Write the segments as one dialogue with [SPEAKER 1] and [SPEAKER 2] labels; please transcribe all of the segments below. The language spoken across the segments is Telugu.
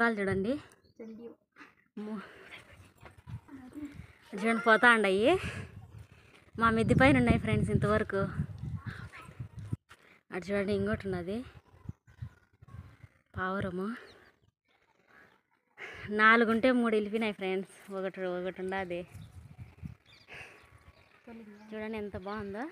[SPEAKER 1] పావురాలు చూడండి చూడండి పోతా ఉండయి. మా మిద్ది పైన ఉన్నాయి ఫ్రెండ్స్ ఇంతవరకు. అటు చూడండి ఇంకోటి ఉన్నది పావురము. 4 ఉంటే 3 వెళ్ళిపోయినాయి ఫ్రెండ్స్. ఒకటి ఉండదు. చూడండి ఎంత బాగుందో.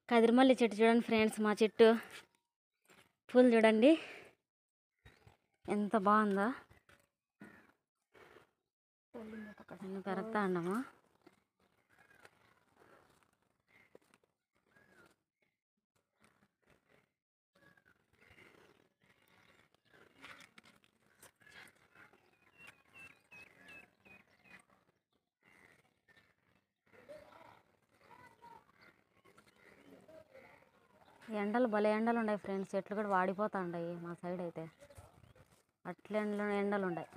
[SPEAKER 1] కదిరిమల్లి చెట్టు చూడండి ఫ్రెండ్స్, మా చెట్టు పూలు చూడండి ఎంత బాగుందో. పెరుగుతా ఉన్నాము. ఎండలు భలే ఎండలు ఉన్నాయి ఫ్రెండ్స్. చెట్లు కూడా వాడిపోతూ ఉన్నాయి మా సైడ్ అయితే. అట్లా ఎండలు ఉన్నాయి.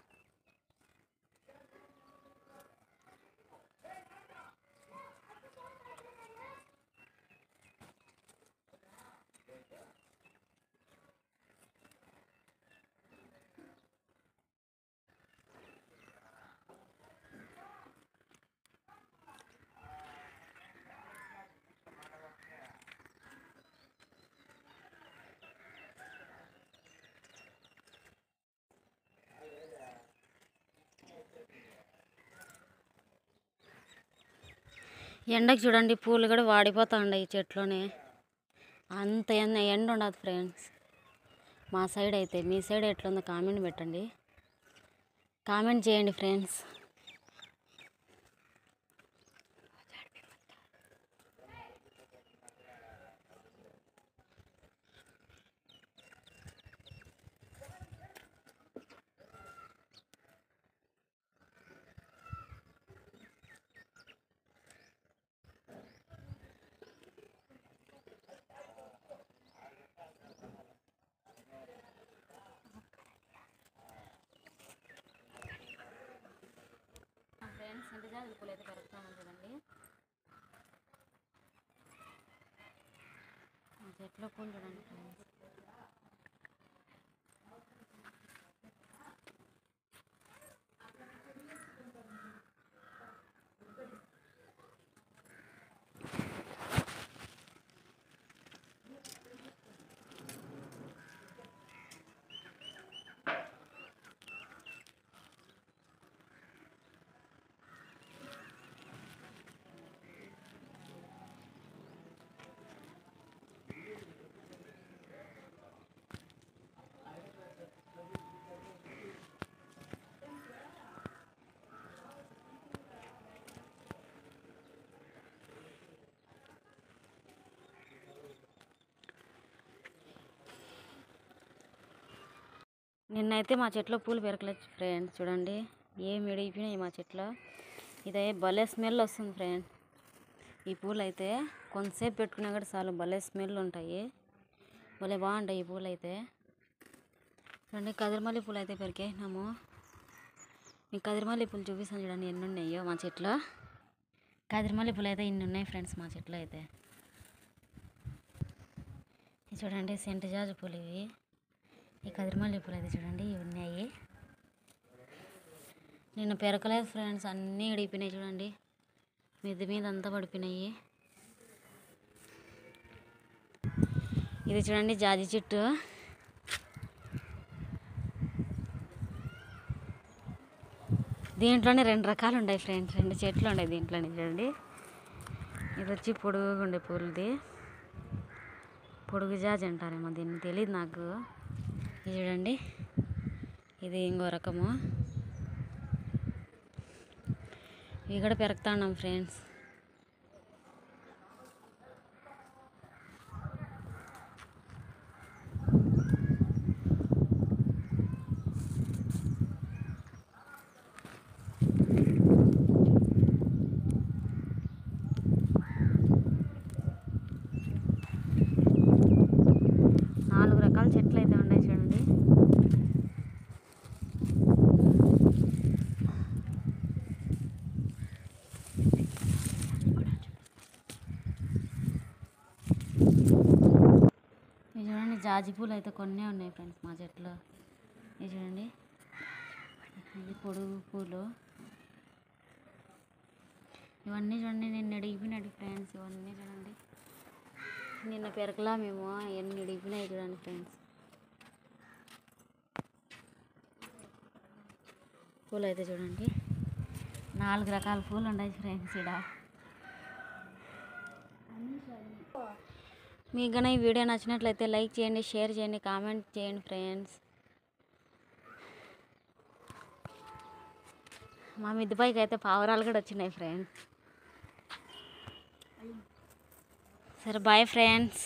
[SPEAKER 1] ఎండకు చూడండి పూలు కూడా వాడిపోతూ ఉన్నాయి చెట్లోనే. అంత ఎండ ఉండదు ఫ్రెండ్స్ మా సైడ్ అయితే. మీ సైడ్ ఎట్లుందో కామెంట్ పెట్టండి, కామెంట్ చేయండి ఫ్రెండ్స్. సెంటుజాజి పూలు అయితే పెరుగుతాను చూడండి. చెట్లో పూలు చూడండి ఫ్రెండ్స్. నిన్నైతే మా చెట్లో పూలు పెరగలేదు ఫ్రెండ్స్. చూడండి ఏం ఎడిగిపోయినాయి మా చెట్లో. ఇదే భలే స్మెల్ వస్తుంది ఫ్రెండ్స్. ఈ పూలు అయితే కొంతసేపు పెట్టుకున్నా కూడా చాలు భలే స్మెల్ ఉంటాయి. భలే బాగుంటాయి ఈ పూలు అయితే. చూడండి కదిరిమల్లి పూలు అయితే పెరికేసినాము. మీకు కదిరిమల్లి పూలు చూపిస్తాను చూడండి ఎన్ని ఉన్నాయో మా చెట్లో. కదిరిమల్లి పూలు అయితే ఇన్ని ఉన్నాయి ఫ్రెండ్స్ మా చెట్లో అయితే. చూడండి సెంటుజాజి పూలు ఇవి. ఈ కదిరిమల్లి పూలు అయితే చూడండి ఇవి ఉన్నాయి. నిన్న పెరకలేదు ఫ్రెండ్స్, అన్నీ ఇడిగిపోయినాయి చూడండి. మిద్ది మీద అంతా పడిపోయినాయి. ఇది చూడండి జాజి చెట్టు. దీంట్లోనే 2 రకాలు ఉన్నాయి ఫ్రెండ్స్. 2 చెట్లు ఉన్నాయి దీంట్లోనే చూడండి. ఇది వచ్చి పొడుగుగా ఉండే పూలది, పొడుగు జాజి అంటారేమో దీన్ని, తెలియదు నాకు. ఇది చూడండి ఇది ఇంకో రకము. ఇవి కూడా పెరుగుతా ఉన్నాం ఫ్రెండ్స్. చెట్లు అయితే ఉన్నాయి చూడండి. జాజి పూలు అయితే కొన్నే ఉన్నాయి ఫ్రెండ్స్ మా చెట్లో. ఇది చూడండి, ఇది పొడుగు పూలు. ఇవన్నీ చూడండి నిన్న అడిగిపోయినాడు ఫ్రెండ్స్. ఇవన్నీ చూడండి నిన్న పెరకలా మేము ఎన్ని అడిగిపోయినాయి చూడండి ఫ్రెండ్స్. పూలు అయితే చూడండి 4 రకాల పూలు ఉన్నాయి ఫ్రెండ్స్ ఇక్కడ. మీకు కన్నా ఈ వీడియో నచ్చినట్లయితే లైక్ చేయండి, షేర్ చేయండి, కామెంట్ చేయండి ఫ్రెండ్స్. మా మిద్దిపైకి అయితే పావురాలు కూడా వచ్చినాయి ఫ్రెండ్స్. సరే బాయ్ ఫ్రెండ్స్.